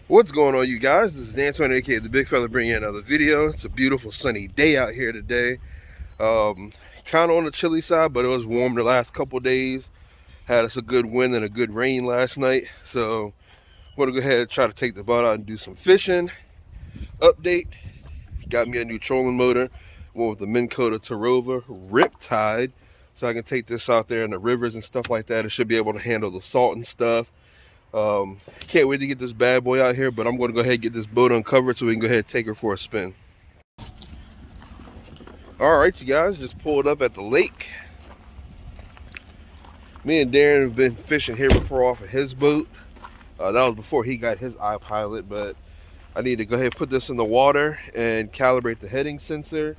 What's going on, you guys? This is Antoine, aka the Bigfella, bringing you another video. It's a beautiful sunny day out here today. Kind of on the chilly side, but it was warm the last couple days. Had us a good wind and a good rain last night. So I'm gonna go ahead and try to take the boat out and do some fishing. Update: got me a new trolling motor, one with the Minn Kota Tarova Riptide, so I can take this out there in the rivers and stuff like that. It should be able to handle the salt and stuff. Can't wait to get this bad boy out here, but I'm going to go ahead and get this boat uncovered so we can go ahead and take her for a spin. Alright, you guys, just pulled up at the lake. Me and Darren have been fishing here before off of his boat. That was before he got his iPilot, but I need to go ahead and put this in the water and calibrate the heading sensor.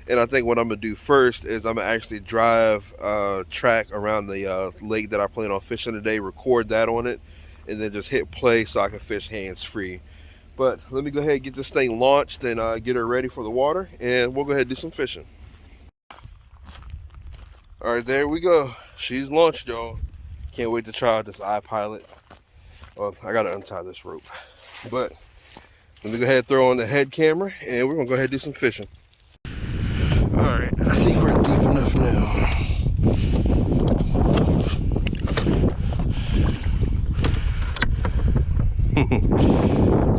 And I think what I'm going to do first is I'm going to actually drive track around the lake that I plan on fishing today, record that on it, and then just hit play so I can fish hands-free. But let me go ahead and get this thing launched and get her ready for the water, and we'll go ahead and do some fishing. All right, there we go. She's launched, y'all. Can't wait to try out this iPilot. Well, I gotta untie this rope. But let me go ahead and throw on the head camera, and we're gonna go ahead and do some fishing. All right, I think we're deep enough now.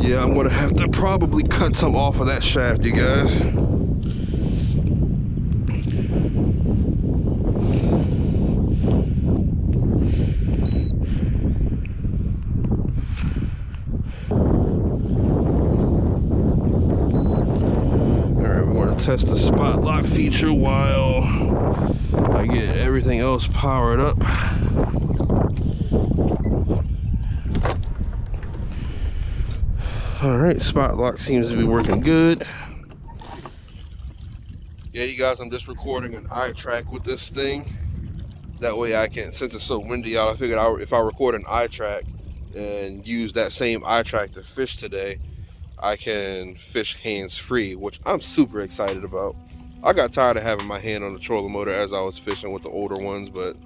Yeah, I'm gonna have to probably cut some off of that shaft, you guys. Alright, we're gonna test the spot lock feature while I get everything else powered up. Alright, spot lock seems to be working good. Yeah, you guys, I'm just recording an iTrack with this thing. That way I can, since it's so windy out, I figured if I record an iTrack and use that same iTrack to fish today, I can fish hands-free, which I'm super excited about. I got tired of having my hand on the trolling motor as I was fishing with the older ones, but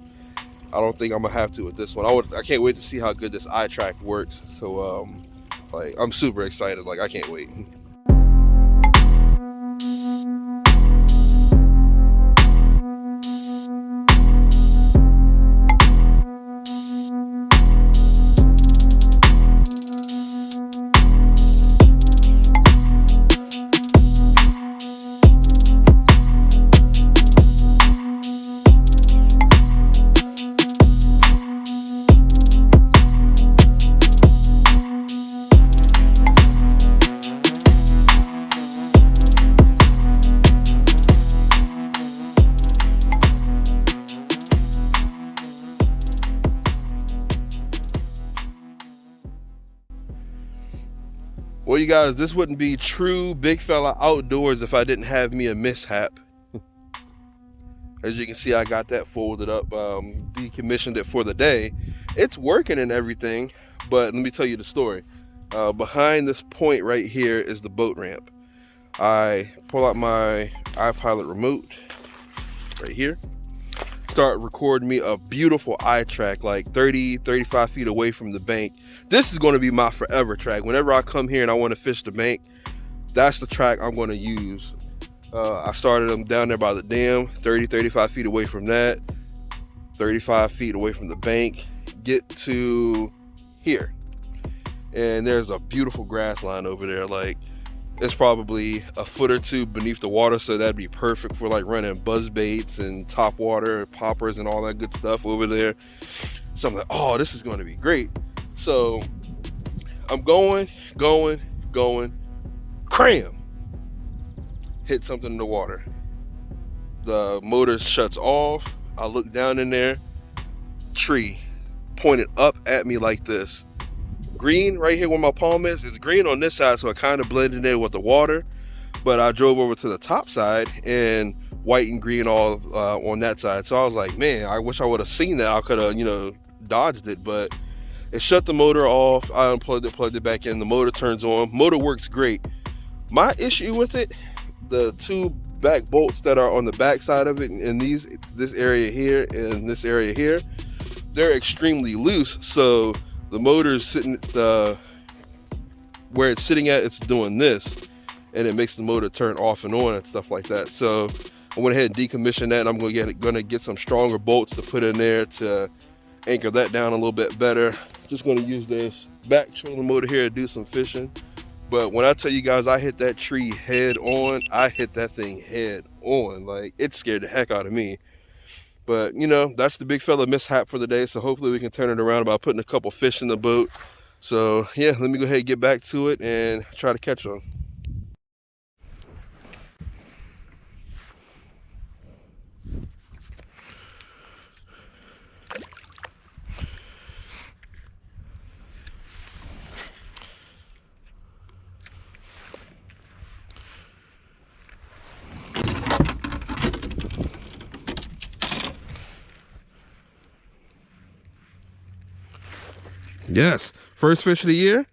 I don't think I'm gonna have to with this one. I can't wait to see how good this iTrack works. So like, I'm super excited. Like, I can't wait. Well, you guys, this wouldn't be true Bigfella outdoors if I didn't have me a mishap. As you can see, I got that folded up, decommissioned it for the day. It's working and everything, but let me tell you the story. Behind this point right here is the boat ramp. I pull out my iPilot remote right here, start recording me a beautiful iTrack like 35 feet away from the bank. This is going to be my forever track. Whenever I come here and I want to fish the bank, that's the track I'm going to use. I started them down there by the dam, 35 feet away from that, 35 feet away from the bank, get to here. And there's a beautiful grass line over there. Like, it's probably a foot or two beneath the water, so that'd be perfect for like running buzz baits and top water poppers and all that good stuff over there. So I'm like, oh, this is going to be great. So I'm going, cram, hit something in the water. The motor shuts off. I look down in there, tree pointed up at me like this. Green right here where my palm is. It's green on this side, so it kind of blended in with the water. But I drove over to the top side and white and green all on that side. So I was like, man, I wish I would have seen that. I could have, dodged it, but it shut the motor off. I unplugged it, plugged it back in. The motor turns on. Motor works great. My issue with it, the two back bolts that are on the back side of it, and this area here and this area here, they're extremely loose. So the motor's sitting, the where it's sitting at, it's doing this, and it makes the motor turn off and on and stuff like that. So I went ahead and decommissioned that, and I'm gonna get some stronger bolts to put in there to anchor that down a little bit better. Just gonna use this back trolling motor here to do some fishing. But when I tell you guys I hit that tree head on, I hit that thing head on. Like, it scared the heck out of me. But you know, that's the Bigfella mishap for the day. So hopefully we can turn it around by putting a couple fish in the boat. So yeah, let me go ahead and get back to it and try to catch them. Yes, first fish of the year.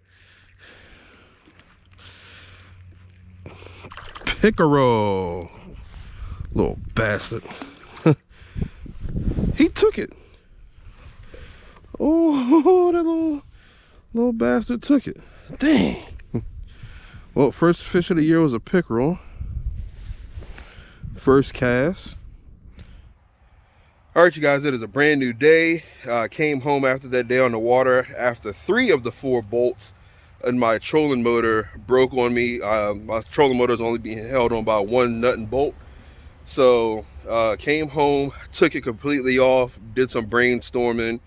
Pickerel. Little bastard. He took it. Oh, that little bastard took it. Dang. Well, first fish of the year was a pickerel. First cast. All right, you guys, it is a brand new day. Came home after that day on the water after 3 of the 4 bolts in my trolling motor broke on me. My trolling motor is only being held on by 1 nut and bolt. So came home, took it completely off, did some brainstorming,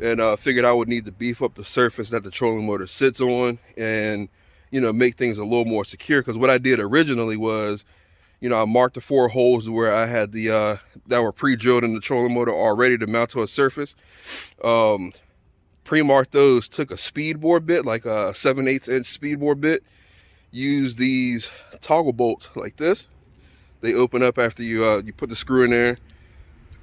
and figured I would need to beef up the surface that the trolling motor sits on, and you know, make things a little more secure. Because what I did originally was, you know, I marked the 4 holes where I had the that were pre-drilled in the trolling motor already to mount to a surface. Pre-marked those, took a speed bore bit, like a 7/8 inch speed bore bit, used these toggle bolts like this. They open up after you put the screw in there,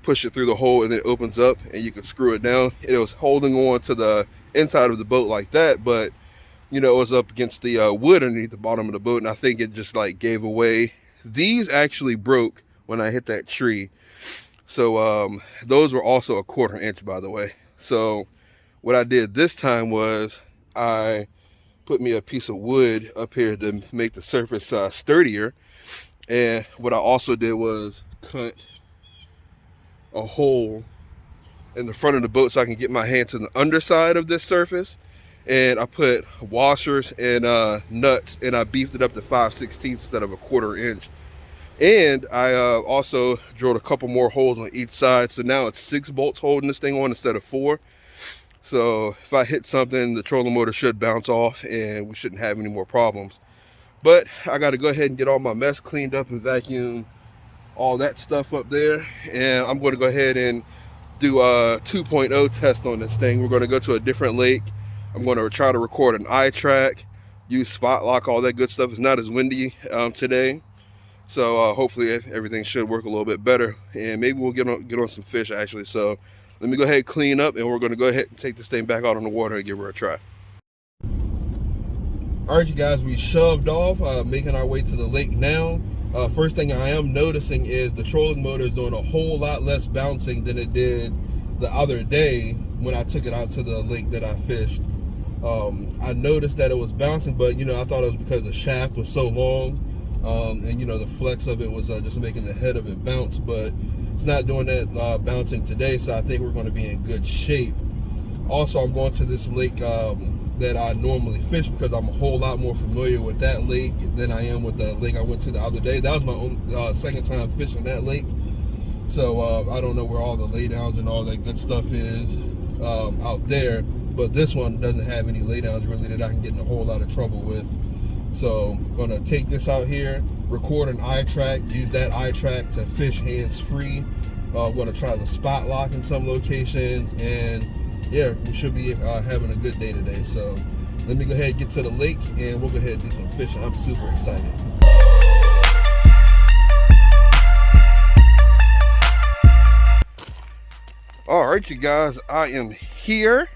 push it through the hole, and it opens up and you can screw it down. It was holding on to the inside of the boat like that, but you know, it was up against the wood underneath the bottom of the boat, and I think it just like gave away. These actually broke when I hit that tree. So those were also a 1/4 inch, by the way. So what I did this time was I put me a piece of wood up here to make the surface sturdier. And what I also did was cut a hole in the front of the boat so I can get my hand to the underside of this surface. And I put washers and nuts, and I beefed it up to 5/16 instead of a 1/4 inch. And I also drilled a couple more holes on each side, so now it's 6 bolts holding this thing on instead of 4. So if I hit something, the trolling motor should bounce off and we shouldn't have any more problems. But I got to go ahead and get all my mess cleaned up and vacuum all that stuff up there, and I'm going to go ahead and do a 2.0 test on this thing. We're going to go to a different lake. I'm going to try to record an eye track, use spot lock, all that good stuff. It's not as windy today, so hopefully everything should work a little bit better, and maybe we'll get on some fish actually. So let me go ahead and clean up, and we're going to go ahead and take this thing back out on the water and give her a try. All right, you guys, we shoved off, making our way to the lake now. First thing I am noticing is the trolling motor is doing a whole lot less bouncing than it did the other day when I took it out to the lake that I fished. I noticed that it was bouncing, but you know, I thought it was because the shaft was so long, and you know, the flex of it was just making the head of it bounce, but it's not doing that bouncing today, so I think we're going to be in good shape. Also, I'm going to this lake that I normally fish because I'm a whole lot more familiar with that lake than I am with the lake I went to the other day. That was my own second time fishing that lake, so I don't know where all the laydowns and all that good stuff is out there, but this one doesn't have any laydowns really that I can get in a whole lot of trouble with. So I'm gonna take this out here, record an eye track, use that eye track to fish hands free. I'm gonna try the spot lock in some locations, and yeah, we should be having a good day today. So let me go ahead and get to the lake, and we'll go ahead and do some fishing. I'm super excited. All right, you guys, I am here.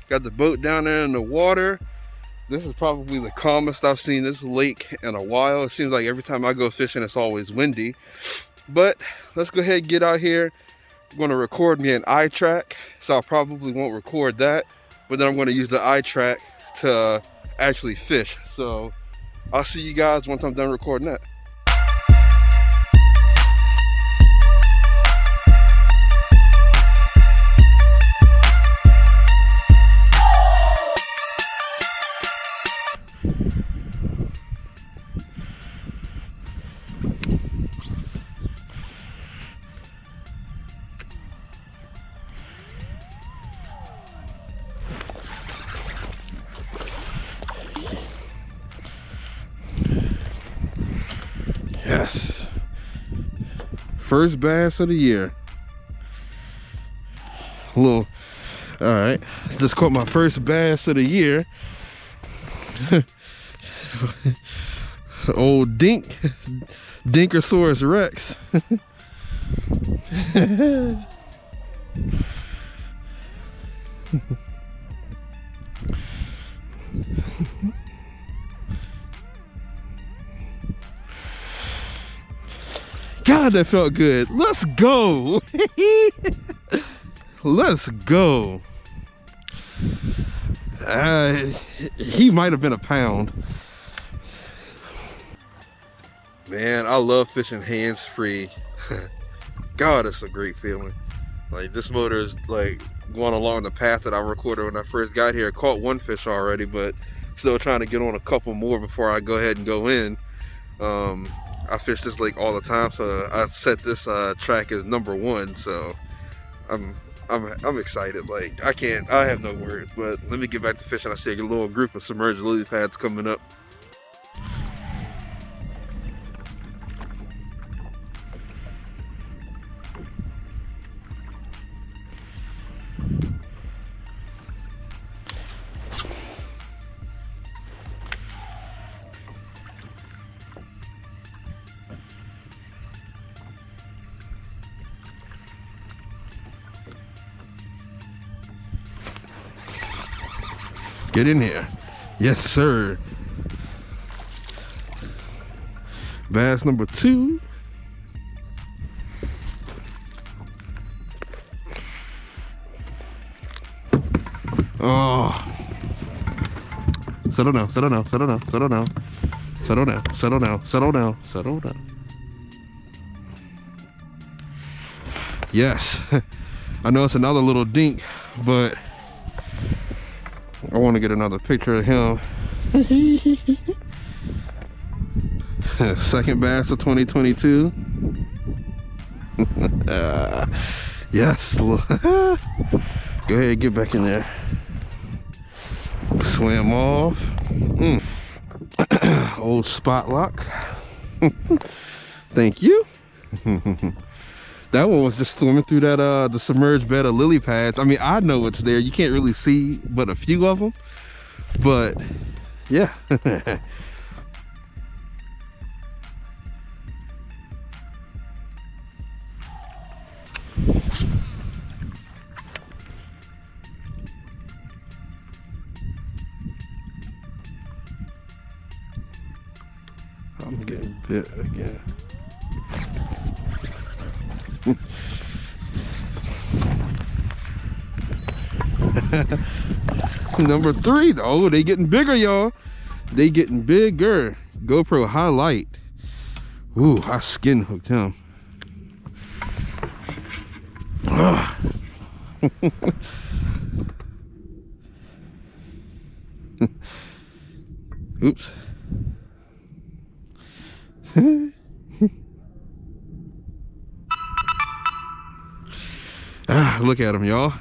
Got the boat down there in the water. This is probably the calmest I've seen this lake in a while. It seems like every time I go fishing, it's always windy. But let's go ahead and get out here. I'm going to record me an eye track, so I probably won't record that. But then I'm going to use the eye track to actually fish. So I'll see you guys once I'm done recording that. Yes. First bass of the year. All right. Just caught my first bass of the year. Old Dinkersaurus Rex. God, that felt good. Let's go. Let's go. He might have been a pound. Man, I love fishing hands-free. God, it's a great feeling. Like, this motor is like going along the path that I recorded when I first got here. I caught one fish already, but still trying to get on a couple more before I go ahead and go in. I fish this lake all the time, so I set this track as #1. So I'm excited. Like, I have no words. But let me get back to fishing. I see a little group of submerged lily pads coming up. Get in here. Yes, sir. Bass #2. Oh. Settle down, settle down, settle down, settle down. Settle down, settle down, settle down, settle down. Yes. I know it's another little dink, but I want to get another picture of him. Second bass of 2022. Yes. Go ahead, get back in there. Swim off. Old spot lock. Thank you. That one was just swimming through that the submerged bed of lily pads. I mean, I know it's there. You can't really see but a few of them, but yeah. I'm getting bit again. #3. Oh, they getting bigger, y'all. They getting bigger. GoPro highlight. Ooh, I skin hooked him. Oops. Look at him, y'all.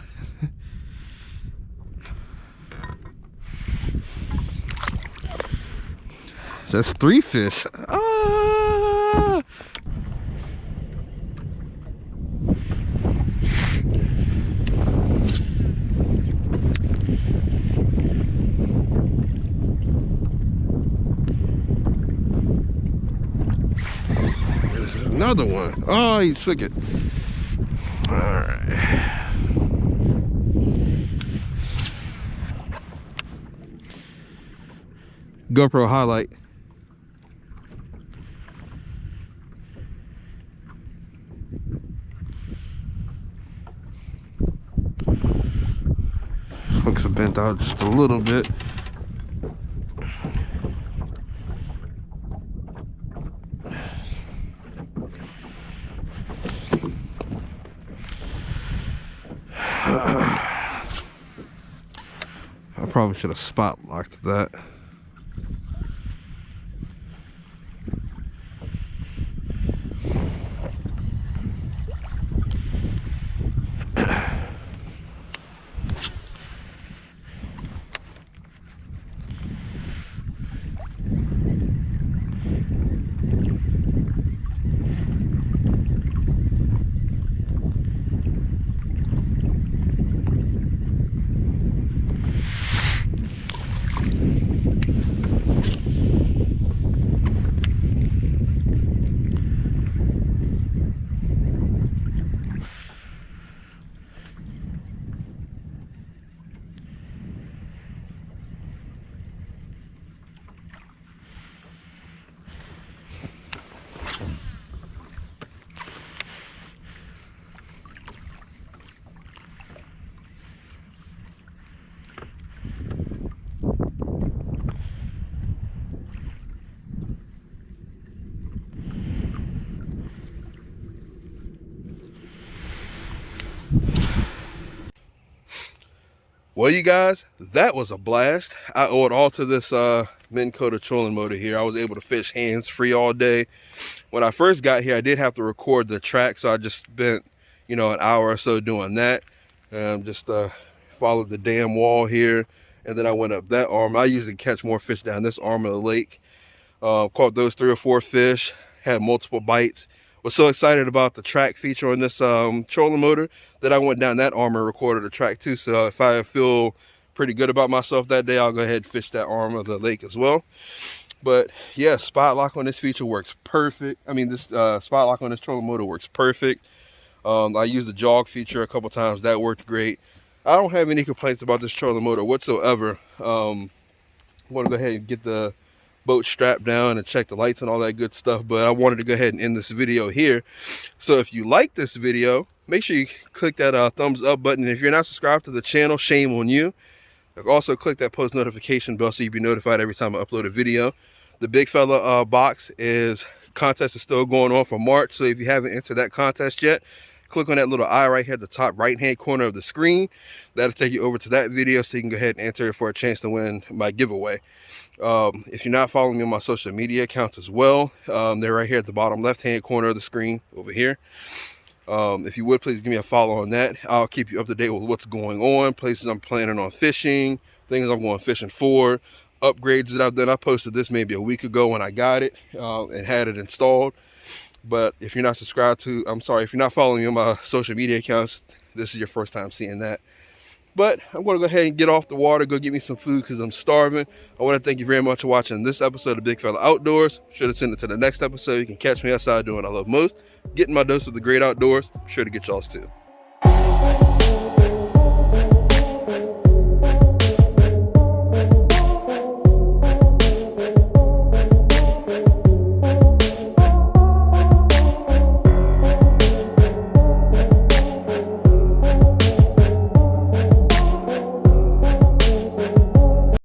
That's 3 fish. Ah! There's another one. Oh, he took it. All right. GoPro highlight. Hooks are bent out just a little bit. I probably should have spot locked that. Well, you guys, that was a blast. I owe it all to this Minn Kota trolling motor here. I was able to fish hands-free all day. When I first got here, I did have to record the track, so I just spent, you know, an hour or so doing that. Just followed the dam wall here, and then I went up that arm. I usually catch more fish down this arm of the lake. Caught those 3 or 4 fish, had multiple bites. Was so excited about the track feature on this trolling motor that I went down that arm and recorded the track too. So if I feel pretty good about myself that day, I'll go ahead and fish that arm of the lake as well. But yeah, spot lock on this feature works perfect. I mean, this spot lock on this trolling motor works perfect. I used the jog feature a couple times. That worked great. I don't have any complaints about this trolling motor whatsoever. I'm going to go ahead and get the boat strapped down and check the lights and all that good stuff, but I wanted to go ahead and end this video here. So if you like this video, make sure you click that thumbs up button. And if you're not subscribed to the channel, shame on you. Also click that post notification bell so you'll be notified every time I upload a video. The Bigfella box contest is still going on for March, so if you haven't entered that contest yet, click on that little eye right here at the top right hand corner of the screen. That'll take you over to that video so you can go ahead and enter it for a chance to win my giveaway. If you're not following me on my social media accounts as well, they're right here at the bottom left hand corner of the screen over here. If you would, please give me a follow on that. I'll keep you up to date with what's going on, places I'm planning on fishing, things I'm going fishing for, upgrades that I've done. I posted this maybe a week ago when I got it and had it installed. But if you're not subscribed to, if you're not following me on my social media accounts, this is your first time seeing that. But I'm going to go ahead and get off the water, go get me some food because I'm starving. I want to thank you very much for watching this episode of Bigfella Outdoors. Sure to send it to the next episode. You can catch me outside doing what I love most, getting my dose of the great outdoors. Sure to get y'all's too.